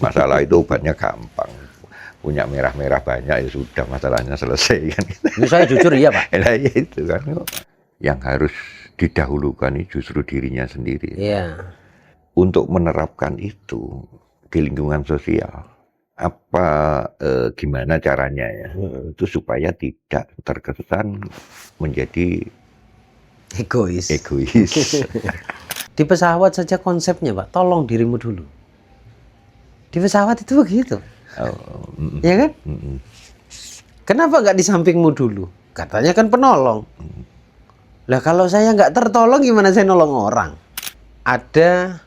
Masalah itu obatnya gampang. Punya merah-merah banyak ya sudah, masalahnya selesai kan. Ini saya jujur iya Pak. Nah, ya itu kan. Yang harus didahulukan ini justru dirinya sendiri. Iya. Untuk menerapkan itu di lingkungan sosial, apa gimana caranya ya? Itu supaya tidak terkesan menjadi Egois. egois. Di pesawat saja konsepnya Pak, tolong dirimu dulu. Di pesawat itu begitu. Ya kan? Kenapa nggak di sampingmu dulu? Katanya kan penolong. Lah kalau saya nggak tertolong gimana saya nolong orang? Ada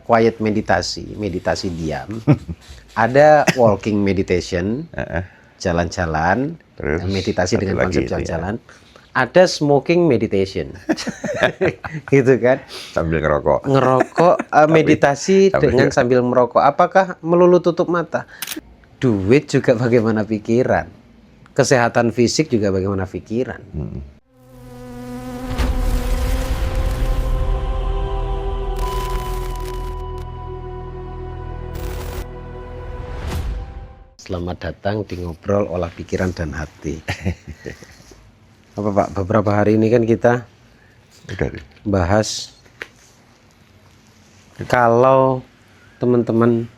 quiet meditasi, meditasi diam. Ada walking meditation, jalan-jalan, Terus meditasi satu dengan lagi konsep itu ya. jalan-jalan. Ada smoking meditation, gitu kan? Sambil ngerokok. Ngerokok, meditasi dengan sambil merokok. Apakah melulu tutup mata? Duit juga bagaimana pikiran, kesehatan fisik juga bagaimana pikiran. Selamat datang di Ngobrol Olah Pikiran dan Hati. Apa Pak, beberapa hari ini kan kita Udah. bahas kalau teman-teman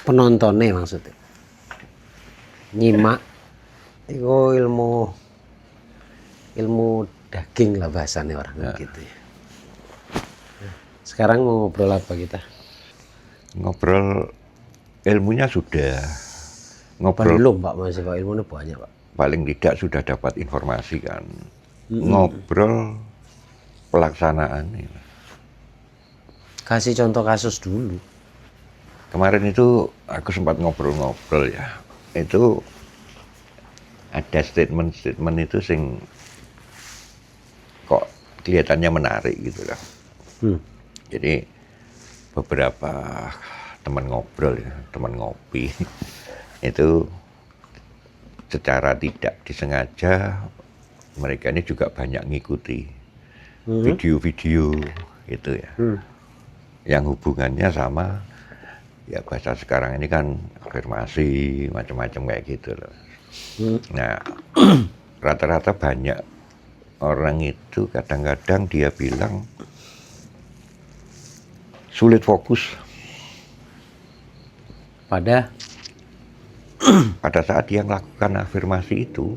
penontonnya maksudnya nyimak itu ilmu daging lah bahasanya orang gitu ya. Sekarang mau ngobrol apa kita? Ngobrol ilmunya sudah. Ngobrol Belum Pak, masih Pak, ilmunya banyak Pak. paling tidak sudah dapat informasi kan. Ngobrol pelaksanaan. Kasih contoh kasus dulu. Kemarin itu aku sempat ngobrol-ngobrol ya. Itu ada statement-statement itu sing kok kelihatannya menarik gitu lah. Jadi beberapa teman ngobrol ya, teman ngopi itu secara tidak disengaja mereka ini juga banyak ngikuti video-video gitu ya, yang hubungannya sama ya bahasa sekarang ini kan afirmasi macam-macam kayak gitu loh. Nah rata-rata banyak orang itu kadang-kadang dia bilang sulit fokus pada saat dia melakukan afirmasi itu.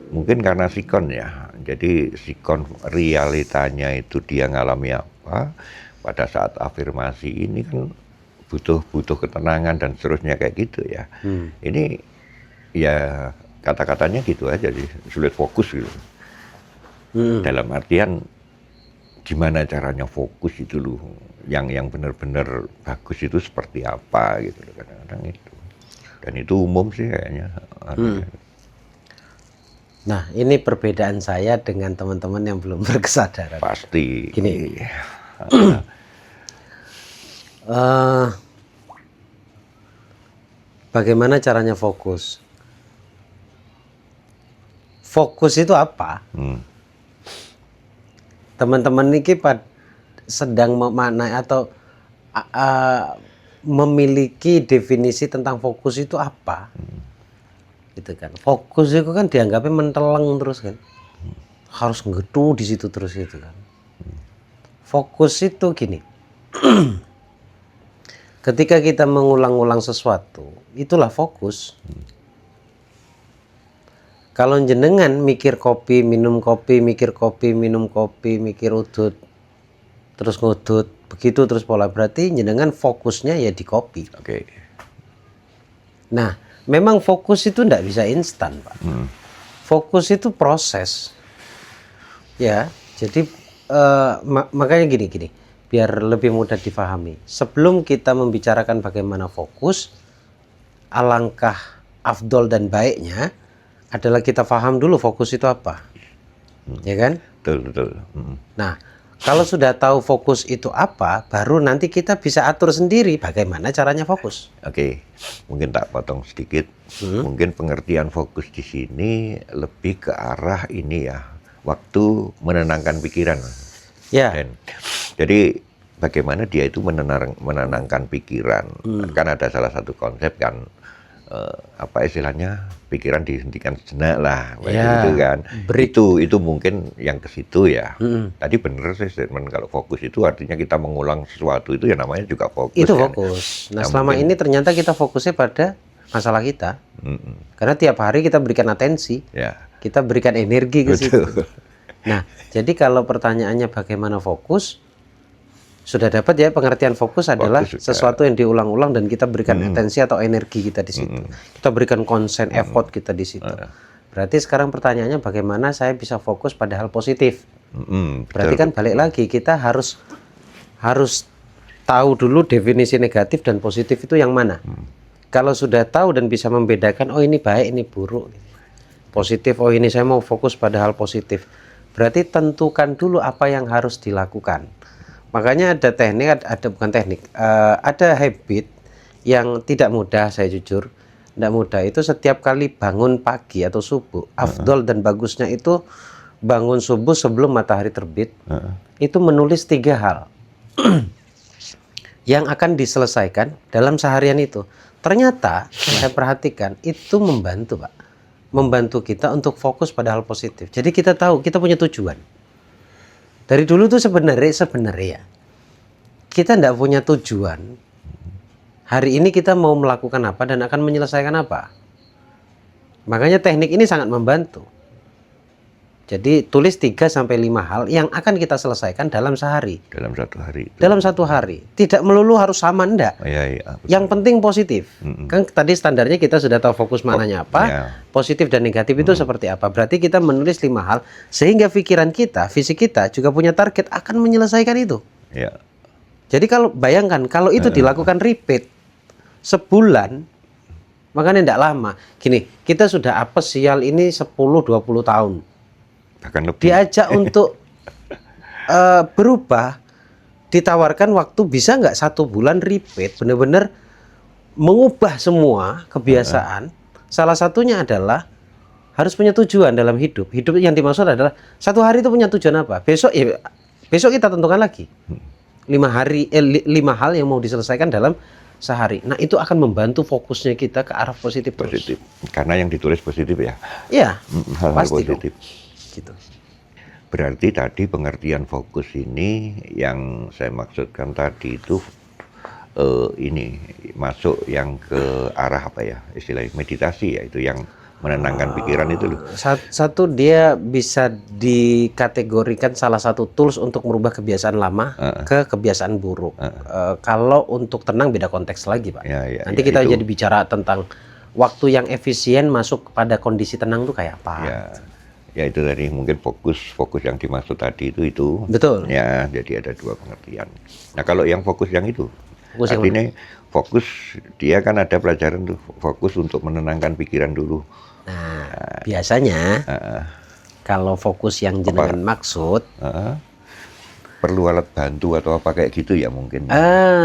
Mungkin karena sikon ya, jadi sikon realitanya itu dia ngalami apa pada saat afirmasi ini kan butuh ketenangan dan seterusnya kayak gitu ya. Ini ya kata-katanya gitu aja sih, sulit fokus gitu. Dalam artian gimana caranya fokus itu loh, yang benar-benar bagus itu seperti apa gitu loh, kadang-kadang itu. Dan itu umum sih kayaknya. Nah, ini perbedaan saya dengan teman-teman yang belum berkesadaran. Pasti. Gini. Bagaimana caranya fokus? Fokus itu apa? Teman-teman ini sedang memaknai atau memiliki definisi tentang fokus itu apa? Gitu kan. Fokus itu kan dianggapnya menteleng terus kan. Harus ngedu di situ terus gitu kan. Fokus itu gini. Ketika kita mengulang-ulang sesuatu, itulah fokus. Kalau jenengan mikir kopi, minum kopi, mikir kopi, minum kopi, mikir udut, terus ngudut, begitu terus pola, berarti jenengan fokusnya ya di kopi. Oke. Nah, memang fokus itu enggak bisa instan, Pak. Fokus itu proses. Ya, jadi makanya gini, biar lebih mudah difahami. Sebelum kita membicarakan bagaimana fokus, alangkah afdol dan baiknya adalah kita paham dulu fokus itu apa. Ya kan? Betul. Nah, kalau sudah tahu fokus itu apa, baru nanti kita bisa atur sendiri bagaimana caranya fokus. Oke, mungkin tak potong sedikit. Mungkin pengertian fokus di sini lebih ke arah ini ya, waktu menenangkan pikiran. Ya. Jadi bagaimana dia itu menenangkan pikiran. Kan ada salah satu konsep kan, apa istilahnya, pikiran dihentikan sejenak lah, Ya, gitu kan. break. Itu mungkin yang ke situ ya. Tadi bener sih statement kalau fokus itu artinya kita mengulang sesuatu, itu ya namanya juga fokus. Itu kan. fokus. Nah, Nah, selama mungkin- ini ternyata kita fokusnya pada masalah kita. Karena tiap hari kita berikan atensi, Ya, kita berikan energi ke situ. betul. Nah, jadi kalau pertanyaannya bagaimana fokus, sudah dapat ya pengertian fokus adalah sudah. sesuatu yang diulang-ulang dan kita berikan atensi atau energi kita di situ. Kita berikan konsen, effort kita di situ. Berarti sekarang pertanyaannya bagaimana saya bisa fokus pada hal positif. Berarti kan balik lagi kita harus tahu dulu definisi negatif dan positif itu yang mana. Kalau sudah tahu dan bisa membedakan, oh ini baik, ini buruk, positif, oh ini saya mau fokus pada hal positif. Berarti tentukan dulu apa yang harus dilakukan. Makanya ada teknik, ada habit yang tidak mudah, saya jujur, tidak mudah. Itu setiap kali bangun pagi atau subuh, afdol dan bagusnya itu bangun subuh sebelum matahari terbit, itu menulis 3 hal yang akan diselesaikan dalam seharian itu. Ternyata saya perhatikan itu membantu, Pak. Membantu kita untuk fokus pada hal positif. Jadi kita tahu kita punya tujuan. Dari dulu tuh sebenarnya kita tidak punya tujuan. Hari ini kita mau melakukan apa dan akan menyelesaikan apa. Makanya teknik ini sangat membantu. Jadi tulis 3-5 hal yang akan kita selesaikan dalam sehari. Dalam satu hari. Itu. Dalam satu hari. Tidak melulu harus sama, enggak. Ya, Yang penting positif. Kan tadi standarnya kita sudah tahu fokus mananya apa, ya. positif dan negatif itu seperti apa. Berarti kita menulis 5 hal sehingga pikiran kita, fisik kita juga punya target akan menyelesaikan itu. Ya. Jadi kalau bayangkan kalau itu dilakukan repeat sebulan, makanya tidak lama. Gini, kita sudah apes sial ini 10-20 tahun. Bahkan lebih. Diajak untuk berubah, ditawarkan waktu bisa nggak 1 bulan repeat, benar-benar mengubah semua kebiasaan. Salah satunya adalah harus punya tujuan dalam hidup. Hidup yang dimaksud adalah 1 hari itu punya tujuan apa? Besok kita tentukan lagi 5 hal yang mau diselesaikan dalam sehari. Nah itu akan membantu fokusnya kita ke arah positif. Positif. Karena yang ditulis positif ya. Iya, Hal-hal pasti positif. gitu. Berarti tadi pengertian fokus ini yang saya maksudkan tadi itu ini masuk yang ke arah apa ya, istilahnya meditasi ya, itu yang menenangkan pikiran itu loh. Satu, dia bisa dikategorikan salah satu tools untuk merubah kebiasaan lama ke kebiasaan buruk. Kalau untuk tenang beda konteks lagi, Pak. Ya, Nanti kita jadi bicara tentang waktu yang efisien masuk pada kondisi tenang tuh kayak apa. Ya itu tadi mungkin fokus yang dimaksud tadi itu. Betul. Ya, jadi ada 2 pengertian. Nah kalau yang fokus yang itu, Fokus yang artinya fokus dia kan ada pelajaran tuh, fokus untuk menenangkan pikiran dulu. Nah, biasanya kalau fokus yang jenengan maksud, perlu alat bantu atau apa kayak gitu ya mungkin.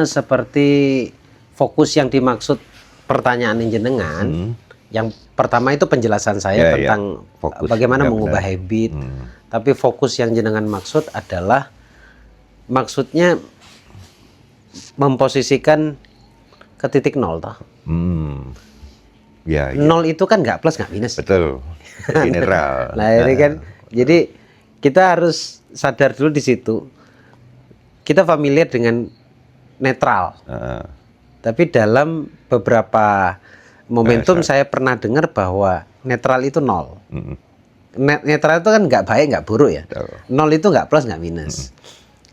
seperti fokus yang dimaksud pertanyaan jenengan. Yang pertama itu penjelasan saya tentang fokus, bagaimana mengubah habit. Tapi fokus yang jenengan maksud adalah maksudnya memposisikan ke titik 0 toh. Ya. 0 itu kan nggak plus nggak minus. Betul. Jadi netral. Nah ini kan, jadi kita harus sadar dulu di situ. Kita familiar dengan netral. Tapi dalam beberapa momentum saya pernah dengar bahwa netral itu 0. Netral itu kan nggak baik nggak buruk ya. 0 itu nggak plus nggak minus.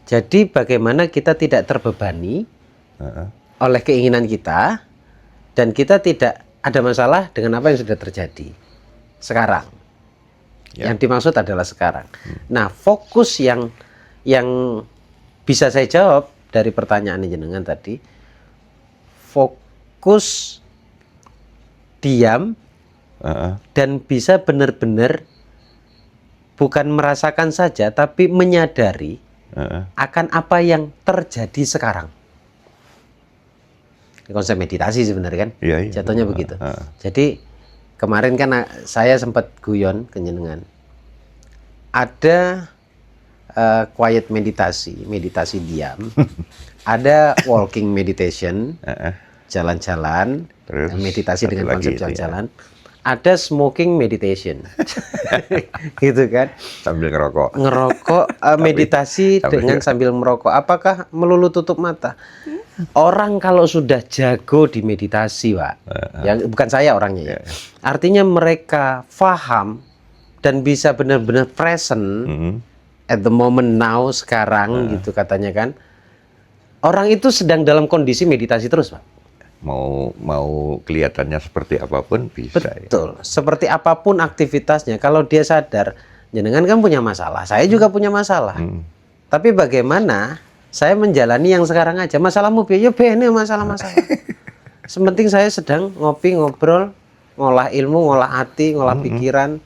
Jadi bagaimana kita tidak terbebani oleh keinginan kita dan kita tidak ada masalah dengan apa yang sudah terjadi sekarang. Yang dimaksud adalah sekarang. Nah fokus yang bisa saya jawab dari pertanyaan jenengan tadi, fokus diam dan bisa benar-benar bukan merasakan saja tapi menyadari akan apa yang terjadi sekarang. Konsep meditasi sebenarnya kan, jatuhnya begitu. Jadi kemarin kan saya sempat guyon ke jenengan. Ada quiet meditasi diam. Ada walking meditation, jalan-jalan, Terus meditasi satu dengan lagi konsep itu ya. jalan-jalan. Ada smoking meditation, gitu kan? Sambil ngerokok. Ngerokok, meditasi dengan sambil merokok. Apakah melulu tutup mata? Orang kalau sudah jago di meditasi, Pak, ya bukan saya orangnya ya. Artinya mereka paham dan bisa benar-benar present at the moment now, sekarang gitu katanya kan. Orang itu sedang dalam kondisi meditasi terus, Pak. Mau kelihatannya seperti apapun bisa. Betul. Seperti apapun aktivitasnya, kalau dia sadar, jenengan kan punya masalah, saya juga punya masalah. Tapi bagaimana saya menjalani yang sekarang aja? Masalahmu biaya bene masalah-masalah. Sementing saya sedang ngopi, ngobrol, ngolah ilmu, ngolah hati, ngolah pikiran.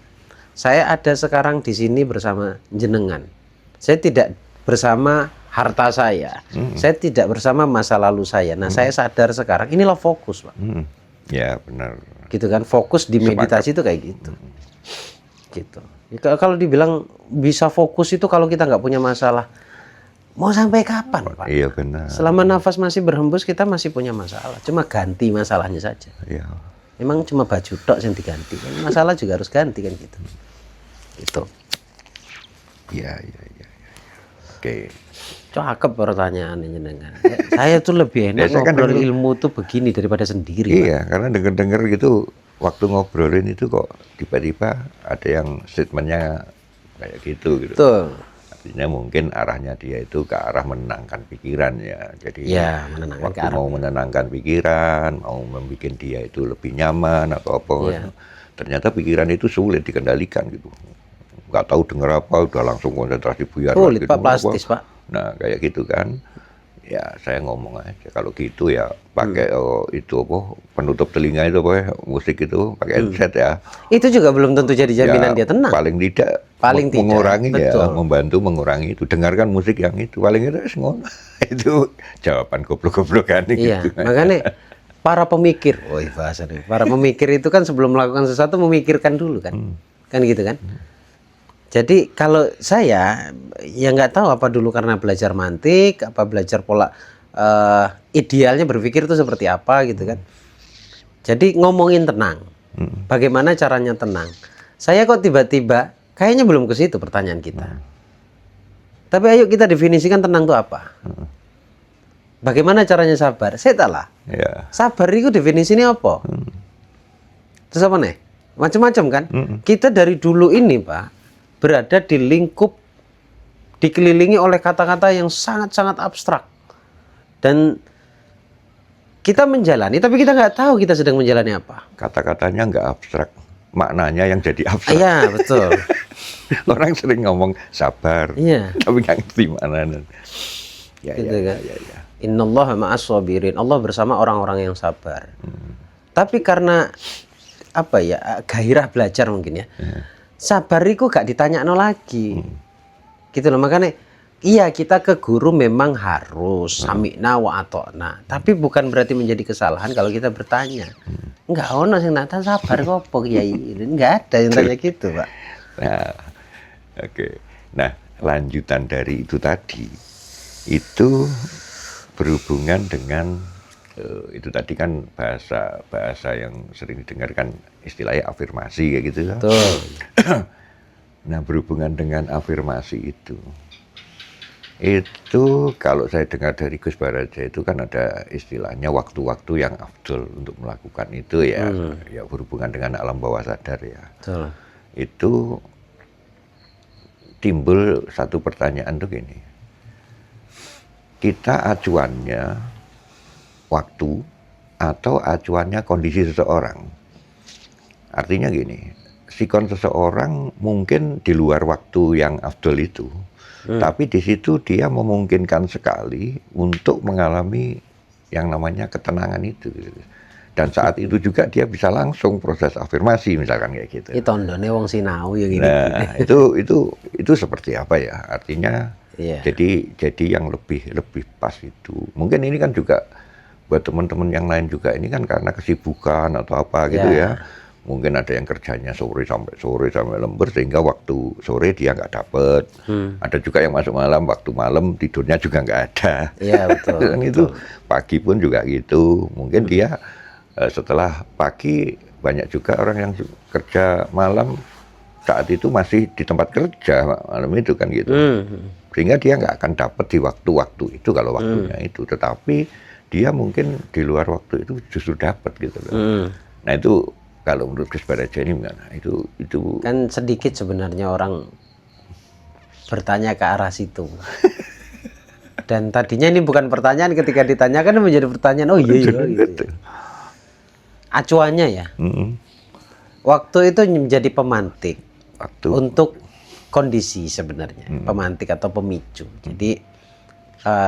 Saya ada sekarang di sini bersama jenengan. Saya tidak bersama harta saya. Saya tidak bersama masa lalu saya. Nah, saya sadar sekarang inilah fokus, Pak. Ya, benar. Gitu kan, fokus di meditasi itu kayak gitu. Gitu. Ya, kalau dibilang bisa fokus itu kalau kita nggak punya masalah, mau sampai kapan, Pak? Iya, benar. Selama nafas masih berhembus kita masih punya masalah. Cuma ganti masalahnya saja. Iya. Memang cuma baju tok yang diganti. Masalah juga harus ganti kan gitu. Gitu. Iya. Oke. Cakep pertanyaannya jenengan. Saya tuh lebih enak Biasanya kan ngobrol denger- ilmu tuh begini daripada sendiri. Iya, karena denger-denger gitu waktu ngobrolin itu kok tiba-tiba ada yang statementnya kayak gitu. Betul. Artinya mungkin arahnya dia itu ke arah menenangkan pikiran ya. Jadi Ya, menenangkan waktu ke arah. mau menenangkan pikiran, mau membuat dia itu lebih nyaman atau apa. Iya. Ternyata pikiran itu sulit dikendalikan gitu. Nggak tahu denger apa, udah langsung konsentrasi buyar. Sulit, gitu. Pak, plastis, Pak. Nah, kayak gitu kan. Ya, saya ngomong aja kalau gitu ya pakai itu apa penutup telinga itu apa ya, musik itu pakai headset ya. Itu juga belum tentu jadi jaminan dia tenang. Paling tidak Paling tidak, mengurangi ya, betul. membantu mengurangi itu. Dengarkan musik yang itu paling itu ngono. Itu jawaban goblok-goblokan Iya, gitu. makanya para pemikir, bahasa nih. Para pemikir itu kan sebelum melakukan sesuatu memikirkan dulu kan. Kan gitu kan? Jadi kalau saya ya nggak tahu apa dulu karena belajar mantik, apa belajar pola idealnya berpikir itu seperti apa gitu kan. Jadi ngomongin tenang. Bagaimana caranya tenang? Saya kok tiba-tiba kayaknya belum ke situ pertanyaan kita. Tapi ayo kita definisikan tenang itu apa? Bagaimana caranya sabar? Saya tak lah. Ya. Sabar itu definisinya apa? Terus apa nih? Macam-macam kan? Kita dari dulu ini, Pak, berada di lingkup dikelilingi oleh kata-kata yang sangat-sangat abstrak. Dan kita menjalani, tapi kita nggak tahu kita sedang menjalani apa. Kata-katanya nggak abstrak, maknanya yang jadi abstrak. Iya, betul. Orang sering ngomong sabar, Iya. tapi nggak ngerti maknanya. Ya, Gitu ya, kan? ya. Innallaha ma'as sabirin. Allah bersama orang-orang yang sabar. Tapi karena apa ya, gairah belajar mungkin ya. Sabar itu gak ditanya lagi. Gitu loh, makanya iya kita ke guru memang harus sami'na wa ata'na. Tapi bukan berarti menjadi kesalahan kalau kita bertanya. Enggak ono sing nak sabar kok apa Kiai? Enggak ada yang tanya gitu, Pak. Nah, oke. Nah, lanjutan dari itu tadi itu berhubungan dengan itu tadi kan bahasa yang sering didengarkan istilahnya afirmasi kayak gitu ya. Betul. Nah, berhubungan dengan afirmasi itu kalau saya dengar dari Gus Baraja itu kan ada istilahnya waktu-waktu yang afdol untuk melakukan itu ya, ya berhubungan dengan alam bawah sadar ya. Betul. Itu timbul satu pertanyaan tuh gini, kita acuannya waktu atau acuannya kondisi seseorang. Artinya gini, sikon seseorang mungkin di luar waktu yang afdol itu, tapi di situ dia memungkinkan sekali untuk mengalami yang namanya ketenangan itu. Dan saat itu juga dia bisa langsung proses afirmasi misalkan kayak gitu. Ini tondone wong sinau ya gini. Nah, itu seperti apa ya? Artinya Iya. jadi yang lebih pas itu. Mungkin ini kan juga buat teman-teman yang lain juga ini kan karena kesibukan atau apa gitu ya. Mungkin ada yang kerjanya sore sampai lembur sehingga waktu sore dia nggak dapet. Ada juga yang masuk malam, waktu malam tidurnya juga nggak ada. Iya betul. Dan itu pagi pun juga gitu. Mungkin dia setelah pagi banyak juga orang yang kerja malam saat itu masih di tempat kerja malam itu kan gitu. Sehingga dia nggak akan dapat di waktu-waktu itu kalau waktunya itu. Tetapi dia mungkin di luar waktu itu justru dapat gitu loh. Nah itu kalau menurut Gus Baraja ini gimana? Itu Kan sedikit sebenarnya orang bertanya ke arah situ. Dan tadinya ini bukan pertanyaan, ketika ditanyakan menjadi pertanyaan. Oh iya gitu. Acuannya ya. Waktu itu menjadi pemantik untuk kondisi sebenarnya, pemantik atau pemicu. Jadi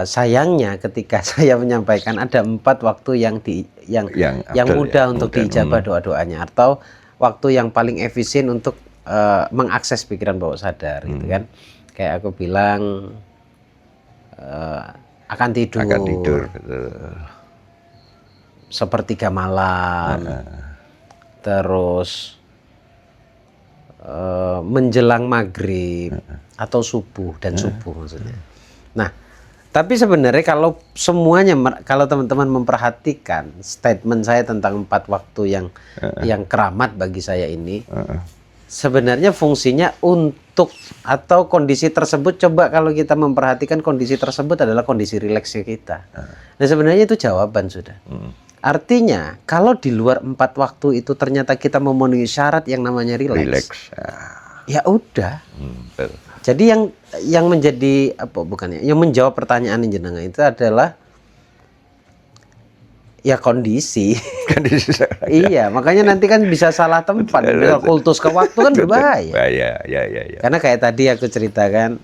sayangnya ketika saya menyampaikan ada 4 waktu yang mudah untuk diijabah doa-doanya, atau waktu yang paling efisien untuk mengakses pikiran bawah sadar gitu kan. Kayak aku bilang akan tidur. Sepertiga malam. Terus menjelang maghrib atau subuh dan subuh maksudnya. Nah, tapi sebenarnya kalau semuanya, kalau teman-teman memperhatikan statement saya tentang 4 waktu yang keramat bagi saya ini, sebenarnya fungsinya untuk atau kondisi tersebut, coba kalau kita memperhatikan kondisi tersebut adalah kondisi rileksnya kita. Nah sebenarnya itu jawaban sudah. Artinya kalau di luar 4 waktu itu ternyata kita memenuhi syarat yang namanya rileks, ya udah. Jadi yang menjadi apa bukannya yang menjawab pertanyaan jenengan itu adalah ya kondisi. Iya, makanya nanti kan bisa salah tempat. Bisa kultus ke waktu kan berbahaya. Ya. Karena kayak tadi aku ceritakan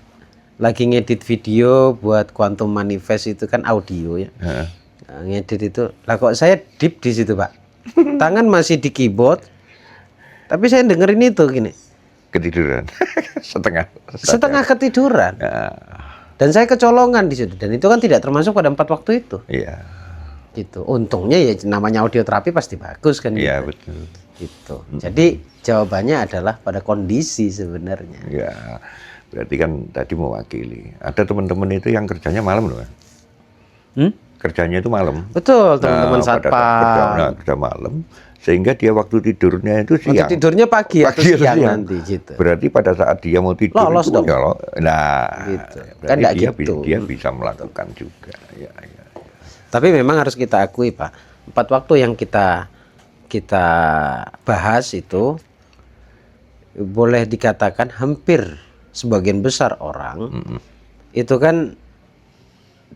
lagi ngedit video buat Quantum Manifest itu kan audio ya. Ngedit itu, lah kok saya deep di situ Pak. Tangan masih di keyboard, tapi saya dengerin itu gini. Ketiduran, setengah ketiduran. Dan saya kecolongan di situ. Dan itu kan tidak termasuk pada 4 waktu itu. Iya. Gitu. Untungnya ya namanya audioterapi pasti bagus kan. Iya gitu. betul. Gitu. Jadi jawabannya adalah pada kondisi sebenarnya. Ya, berarti kan tadi mewakili. Ada teman-teman itu yang kerjanya malam loh. Kerjanya itu malam. Betul, teman-teman satpam. Kerja malam. Sehingga dia waktu tidurnya itu siang. Waktu tidurnya pagi atau siang nanti gitu. Berarti pada saat dia mau tidur lolos dong. Nah, gitu. Kan dia bisa melakukan juga. Ya. Tapi memang harus kita akui Pak, 4 waktu yang kita bahas itu boleh dikatakan hampir sebagian besar orang itu kan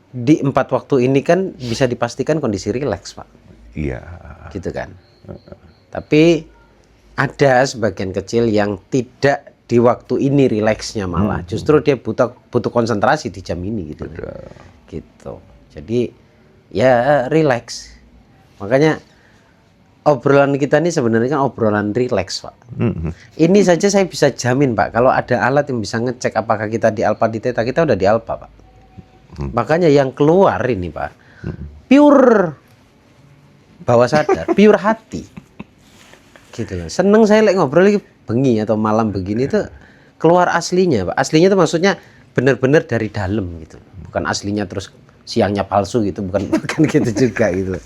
di 4 waktu ini kan bisa dipastikan kondisi rileks Pak. Iya. Gitu kan. Tapi ada sebagian kecil yang tidak di waktu ini rileksnya malah. Justru dia butuh konsentrasi di jam ini gitu. Gitu. Jadi ya rileks. Makanya obrolan kita ini sebenarnya kan obrolan rileks Pak. Ini saja saya bisa jamin Pak, kalau ada alat yang bisa ngecek apakah kita di alpha di theta, kita udah di alpha Pak. Makanya yang keluar ini Pak, pure bawah sadar, pure hati. Gitu loh. Seneng saya ngobrol lagi bengi atau malam begini tuh keluar aslinya Pak. Aslinya itu maksudnya benar-benar dari dalam gitu. Bukan aslinya terus siangnya palsu gitu, bukan gitu juga gitu.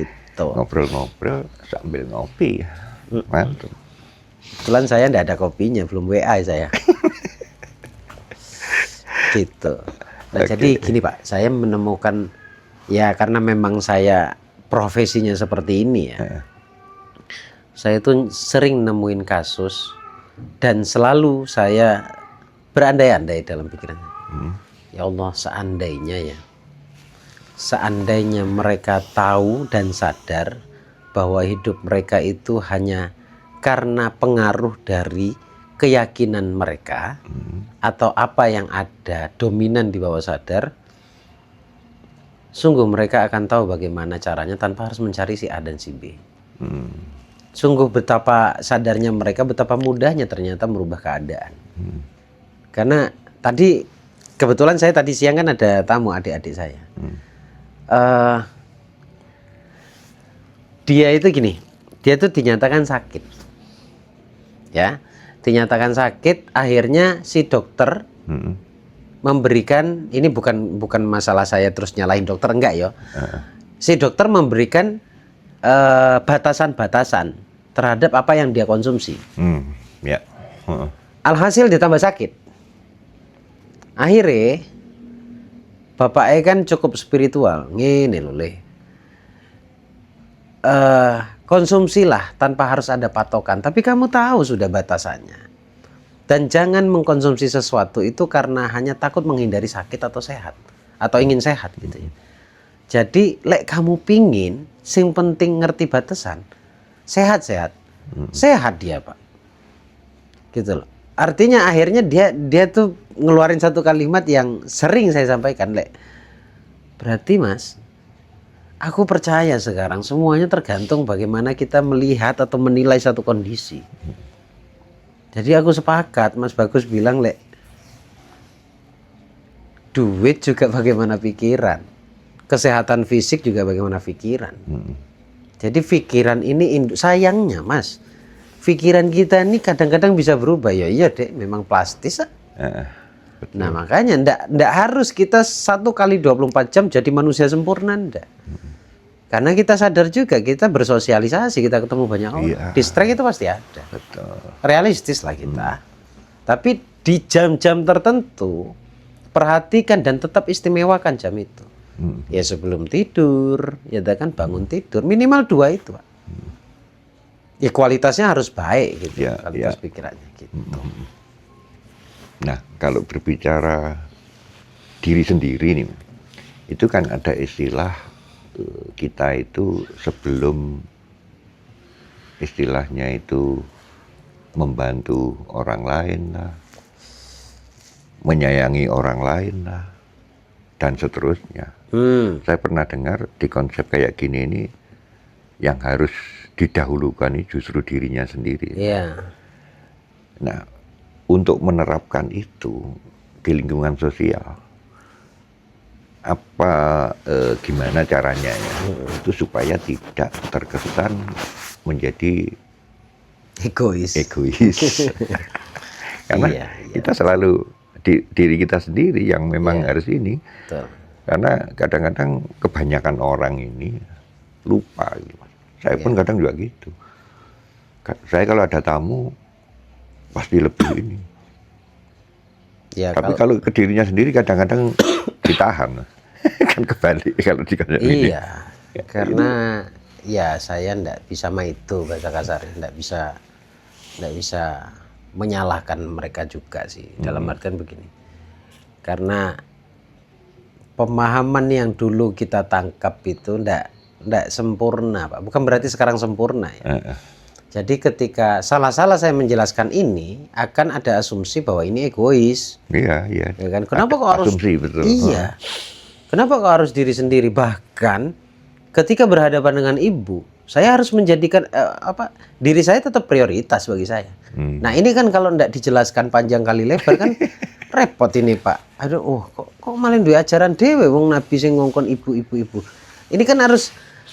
Gitu. Ngobrol-ngobrol sambil ngopi. Mantap. Kebetulan saya enggak ada kopinya, belum WA saya. Gitu. Nah, jadi gini Pak, saya menemukan ya karena memang saya profesinya seperti ini ya. Saya tuh sering nemuin kasus dan selalu saya berandai-andai dalam pikirannya. Ya Allah, seandainya mereka tahu dan sadar bahwa hidup mereka itu hanya karena pengaruh dari keyakinan mereka atau apa yang ada dominan di bawah sadar, sungguh mereka akan tahu bagaimana caranya tanpa harus mencari si A dan si B. Sungguh betapa sadarnya mereka, betapa mudahnya ternyata merubah keadaan. Karena tadi kebetulan saya tadi siang kan ada tamu adik-adik saya. Dia itu gini, Dia tuh dinyatakan sakit. Ya, dinyatakan sakit, akhirnya si dokter memberikan, ini bukan masalah saya terus nyalahin dokter, enggak ya. Si dokter memberikan batasan-batasan terhadap apa yang dia konsumsi. Ya. Alhasil ditambah sakit. Akhirnya bapaknya kan cukup spiritual, ngene lho Le. Konsumsilah tanpa harus ada patokan, tapi kamu tahu sudah batasannya. Dan jangan mengkonsumsi sesuatu itu karena hanya takut menghindari sakit atau sehat, atau ingin sehat gitu ya. Jadi lek kamu pingin, sing penting ngerti batasan, sehat-sehat, sehat dia Pak, gitu loh. Artinya akhirnya dia tuh ngeluarin satu kalimat yang sering saya sampaikan, lek. Berarti Mas, aku percaya sekarang semuanya tergantung bagaimana kita melihat atau menilai satu kondisi. Jadi aku sepakat, Mas Bagus bilang, lek, duit juga bagaimana pikiran, kesehatan fisik juga bagaimana pikiran. Jadi pikiran ini sayangnya Mas, pikiran kita ini kadang-kadang bisa berubah ya. Iya dek, memang plastis. Nah makanya ndak harus kita 1 kali 24 jam jadi manusia sempurna, ndak. Karena kita sadar juga, kita bersosialisasi, kita ketemu banyak orang. Iya. Distract itu pasti ada. Betul. Realistis lah kita. Tapi di jam-jam tertentu, perhatikan dan tetap istimewakan jam itu. Ya sebelum tidur, ya kan bangun tidur. Minimal 2 itu Pak. Ya kualitasnya harus baik gitu. Ya, kualitas ya. pikirannya gitu. Nah, kalau berbicara diri sendiri nih, itu kan ada istilah kita itu sebelum istilahnya itu membantu orang lain lah, menyayangi orang lain lah, dan seterusnya. Saya pernah dengar di konsep kayak gini ini yang harus didahulukan ini justru dirinya sendiri. Iya. Nah, untuk menerapkan itu di lingkungan sosial, gimana caranya ya? Itu supaya tidak terkesan menjadi Egois. Karena Iya. kita selalu diri kita sendiri yang memang harus ini. Betul. Karena kadang-kadang kebanyakan orang ini lupa gitu, Mas. Saya pun kadang juga gitu. Saya kalau ada tamu pasti lebih ini. Ya, Tapi kalau ke dirinya sendiri kadang-kadang ditahan. Kan kebalik kalau di ini. Iya. Karena ya saya ndak bisa itu bahasa kasar, ndak bisa menyalahkan mereka juga sih. Dalam artian begini. Karena pemahaman yang dulu kita tangkap itu ndak sempurna, Pak. Bukan berarti sekarang sempurna ya. Jadi ketika salah-salah saya menjelaskan ini, akan ada asumsi bahwa ini egois. Iya. Ya kan? Kenapa kok harus asumsi, betul. Iya. Kenapa kok harus diri sendiri? Bahkan ketika berhadapan dengan ibu, saya harus menjadikan diri saya tetap prioritas bagi saya. Nah, ini kan kalau ndak dijelaskan panjang kali lebar kan repot ini, Pak. Aduh, kok malah duwe ajaran dhewe wong Nabi sing ngongkon ibu. Ini kan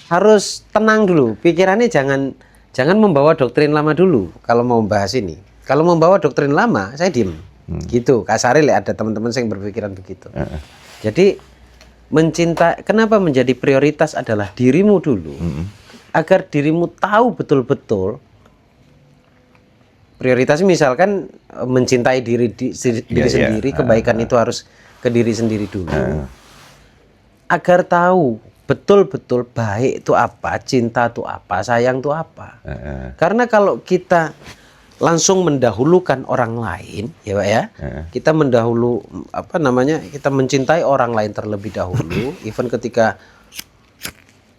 harus tenang dulu. Pikirannya jangan membawa doktrin lama dulu kalau mau bahas ini. Kalau membawa doktrin lama, saya diem. Gitu, kasarnya ada teman-teman yang berpikiran begitu. Jadi kenapa menjadi prioritas adalah dirimu dulu. Agar dirimu tahu betul-betul prioritas, misalkan mencintai diri sendiri, kebaikan itu harus ke diri sendiri dulu. Agar tahu betul-betul baik itu apa, cinta itu apa, sayang itu apa. Karena kalau kita langsung mendahulukan orang lain, ya Pak ya, kita kita mencintai orang lain terlebih dahulu, even ketika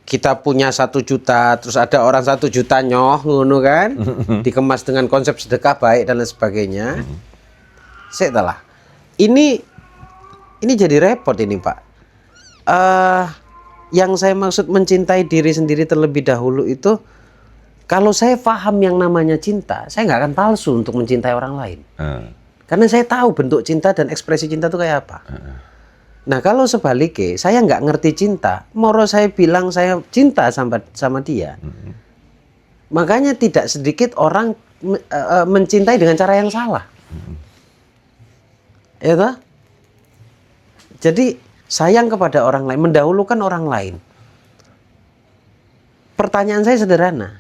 kita punya 1 juta, terus ada orang 1 juta ngono kan, dikemas dengan konsep sedekah baik dan lain sebagainya. Setelah ini jadi repot ini Pak. Yang saya maksud mencintai diri sendiri terlebih dahulu itu, kalau saya paham yang namanya cinta, saya nggak akan palsu untuk mencintai orang lain. Karena saya tahu bentuk cinta dan ekspresi cinta itu kayak apa. Nah kalau sebaliknya, saya nggak ngerti cinta, moro saya bilang saya cinta sama dia, Makanya tidak sedikit orang mencintai dengan cara yang salah. Ya toh? Jadi sayang kepada orang lain, mendahulukan orang lain. Pertanyaan saya sederhana.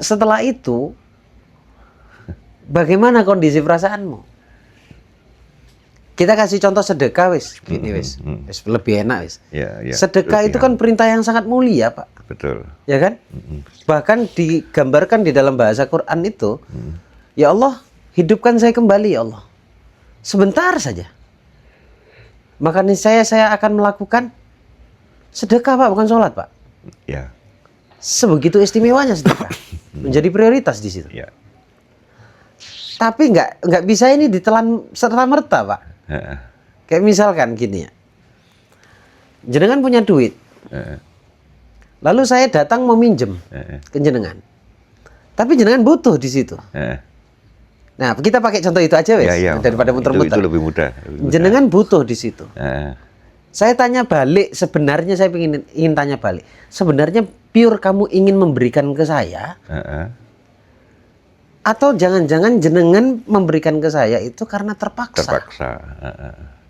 Setelah itu, bagaimana kondisi perasaanmu? Kita kasih contoh sedekah wis, gini wis, lebih enak wis. Ya, Sedekah itu kan perintah yang sangat mulia, Pak. Betul. Ya kan? Bahkan digambarkan di dalam bahasa Quran itu, ya Allah, hidupkan saya kembali ya Allah. Sebentar saja. Maka saya akan melakukan sedekah, Pak, bukan sholat, Pak. Ya. Sebegitu istimewanya sedekah. Menjadi prioritas di situ. Ya. Tapi nggak bisa ini ditelan serta-merta, Pak. Kayak misalkan gini ya. Jenengan punya duit. Lalu saya datang meminjem ke jenengan. Tapi jenengan butuh di situ. Nah, kita pakai contoh itu aja wes, daripada muter-muter. Itu lebih mudah. Jenengan butuh di situ. Saya tanya balik, sebenarnya saya ingin tanya balik. Sebenarnya pure kamu ingin memberikan ke saya? Atau jangan-jangan jenengan memberikan ke saya itu karena terpaksa? Terpaksa.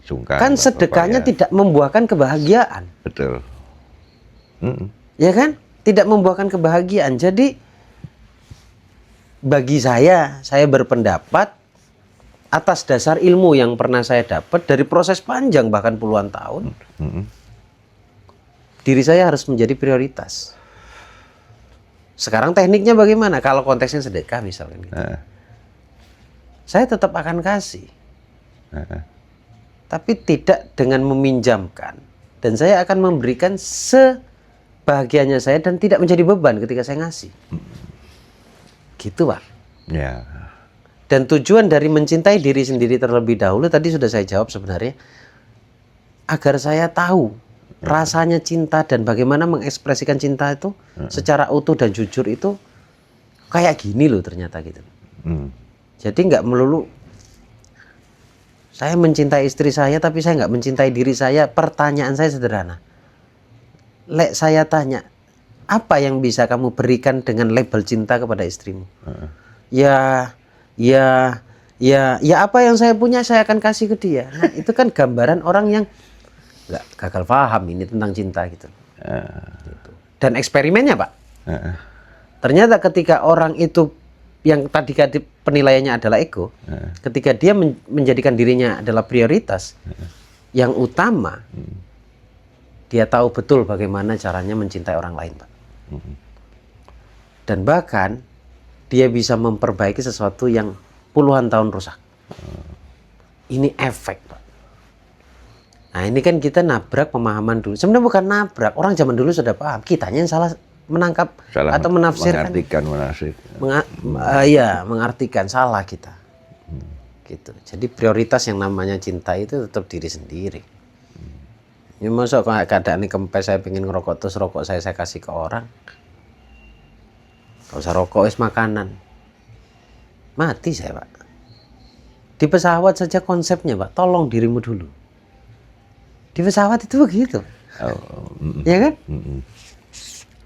Sungkan. Kan sedekahnya tidak membuahkan kebahagiaan. Betul. Ya kan? Tidak membuahkan kebahagiaan. Jadi bagi saya berpendapat atas dasar ilmu yang pernah saya dapat dari proses panjang bahkan puluhan tahun, diri saya harus menjadi prioritas. Sekarang tekniknya bagaimana? Kalau konteksnya sedekah misalkan gitu. Saya tetap akan kasih. Tapi tidak dengan meminjamkan. Dan saya akan memberikan sebahagianya saya dan tidak menjadi beban ketika saya ngasih. Gitu, Pak. Ya. Dan tujuan dari mencintai diri sendiri terlebih dahulu tadi sudah saya jawab sebenarnya. Agar saya tahu rasanya cinta dan bagaimana mengekspresikan cinta itu secara utuh dan jujur itu kayak gini loh ternyata gitu. Jadi nggak melulu saya mencintai istri saya tapi saya nggak mencintai diri saya. Pertanyaan saya sederhana. Lek saya tanya, apa yang bisa kamu berikan dengan label cinta kepada istrimu? Ya apa yang saya punya saya akan kasih ke dia. Nah, itu kan gambaran orang yang nggak gagal paham ini tentang cinta gitu. Gitu. Dan eksperimennya, Pak. Ternyata ketika orang itu yang tadi penilaiannya adalah ego, ketika dia menjadikan dirinya adalah prioritas yang utama, dia tahu betul bagaimana caranya mencintai orang lain, Pak. Dan bahkan dia bisa memperbaiki sesuatu yang puluhan tahun rusak. Ini efek, Pak. Nah, ini kan kita nabrak pemahaman dulu. Sebenarnya bukan nabrak, orang zaman dulu sudah paham. Kitanya yang salah menangkap atau menafsirkan. Mengartikan salah kita. Gitu. Jadi prioritas yang namanya cinta itu tetap diri sendiri. Ini masuk keadaan ini kempes saya pengen ngerokok terus rokok saya kasih ke orang. Gak usah rokok, es makanan. Mati saya, Pak. Di pesawat saja konsepnya, Pak. Tolong dirimu dulu. Di pesawat itu begitu. Ya kan?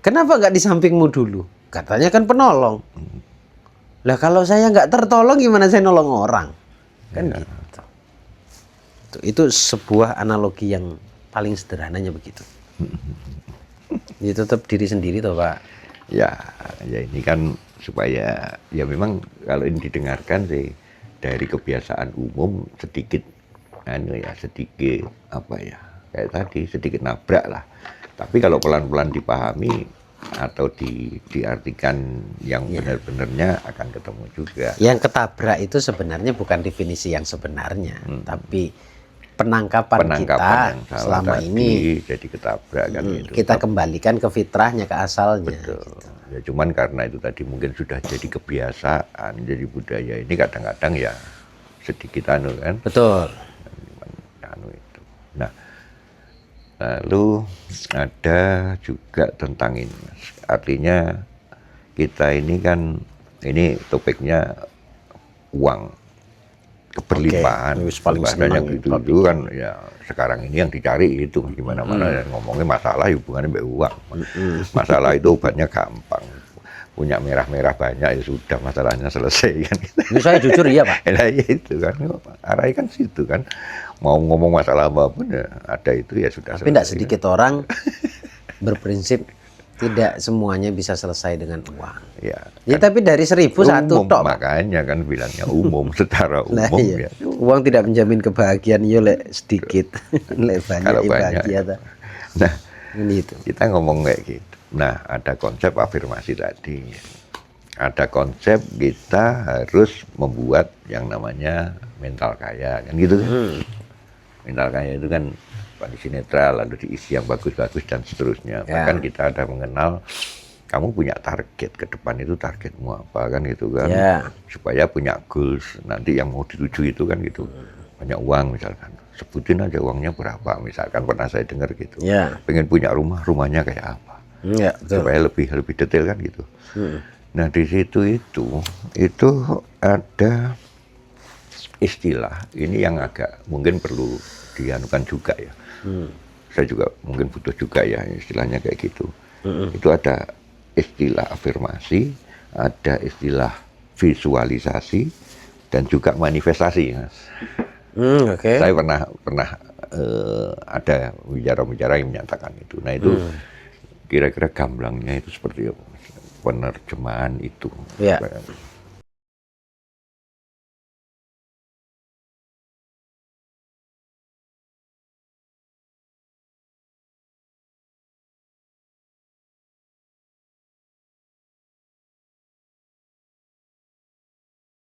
Kenapa nggak di sampingmu dulu? Katanya kan penolong. Lah kalau saya nggak tertolong gimana saya nolong orang? Kan gitu. Itu sebuah analogi yang paling sederhananya begitu. Ini tetap diri sendiri toh, Pak. Ya ini kan supaya ya memang kalau ini didengarkan sih dari kebiasaan umum sedikit kayak tadi sedikit nabrak lah. Tapi kalau pelan-pelan dipahami atau diartikan yang benar-benarnya akan ketemu juga. Yang ketabrak itu sebenarnya bukan definisi yang sebenarnya, tapi penangkapan kita yang selama tadi, ini jadi ketabrak kan gitu. Kita kembalikan ke fitrahnya, ke asalnya. Betul. Gitu. Ya cuman karena itu tadi mungkin sudah jadi kebiasaan, jadi budaya ini kadang-kadang ya sedikit kan. Betul. Itu. Nah, lalu ada juga tentang ini, Mas. Artinya kita ini kan ini topiknya uang. keberlimpahan. Wis paling Bahasanya seneng gitu itu kan ya sekarang ini yang dicari itu gimana mana ngomongin masalah hubungannya dengan uang. Masalah itu obatnya gampang. Punya merah-merah banyak ya sudah masalahnya selesai kan. Ini saya jujur iya Pak. Nah, ya itu kan arahnya kan situ kan. Mau ngomong masalah apapun ya ada itu ya sudah. Tapi tidak sedikit orang berprinsip tidak semuanya bisa selesai dengan uang. Ya, Ya kan tapi dari 1.000 satu umum, tok. Pak. makanya kan bilangnya umum secara Nah, umum iya. ya. Uang tidak menjamin kebahagiaan yo lek sedikit, lek banyak Kalau ya banyak, bahagia ta. Nah, Ini itu. kita ngomong kayak gitu. Nah, ada konsep afirmasi tadi. Ada konsep kita harus membuat yang namanya mental kaya, kan gitu kan. Mental kaya itu kan kondisi netral, lalu diisi yang bagus-bagus dan seterusnya. Ya. Bahkan kita ada mengenal, kamu punya target ke depan itu targetmu apa kan gitu kan. Ya. Supaya punya goals, nanti yang mau dituju itu kan gitu. Banyak uang misalkan. Sebutin aja uangnya berapa, misalkan pernah saya dengar gitu. Ya. Pengen punya rumah, rumahnya kayak apa. Ya, betul. Supaya lebih detail kan gitu. Nah di situ itu ada istilah ini yang agak mungkin perlu dianukan juga ya. Saya juga mungkin butuh juga ya istilahnya kayak gitu. Itu ada istilah afirmasi, ada istilah visualisasi, dan juga manifestasi, Mas. Oke. Saya pernah ada bicara-bicara yang menyatakan itu. Nah itu kira-kira gamblangnya itu seperti apa? Penerjemahan itu. Ya.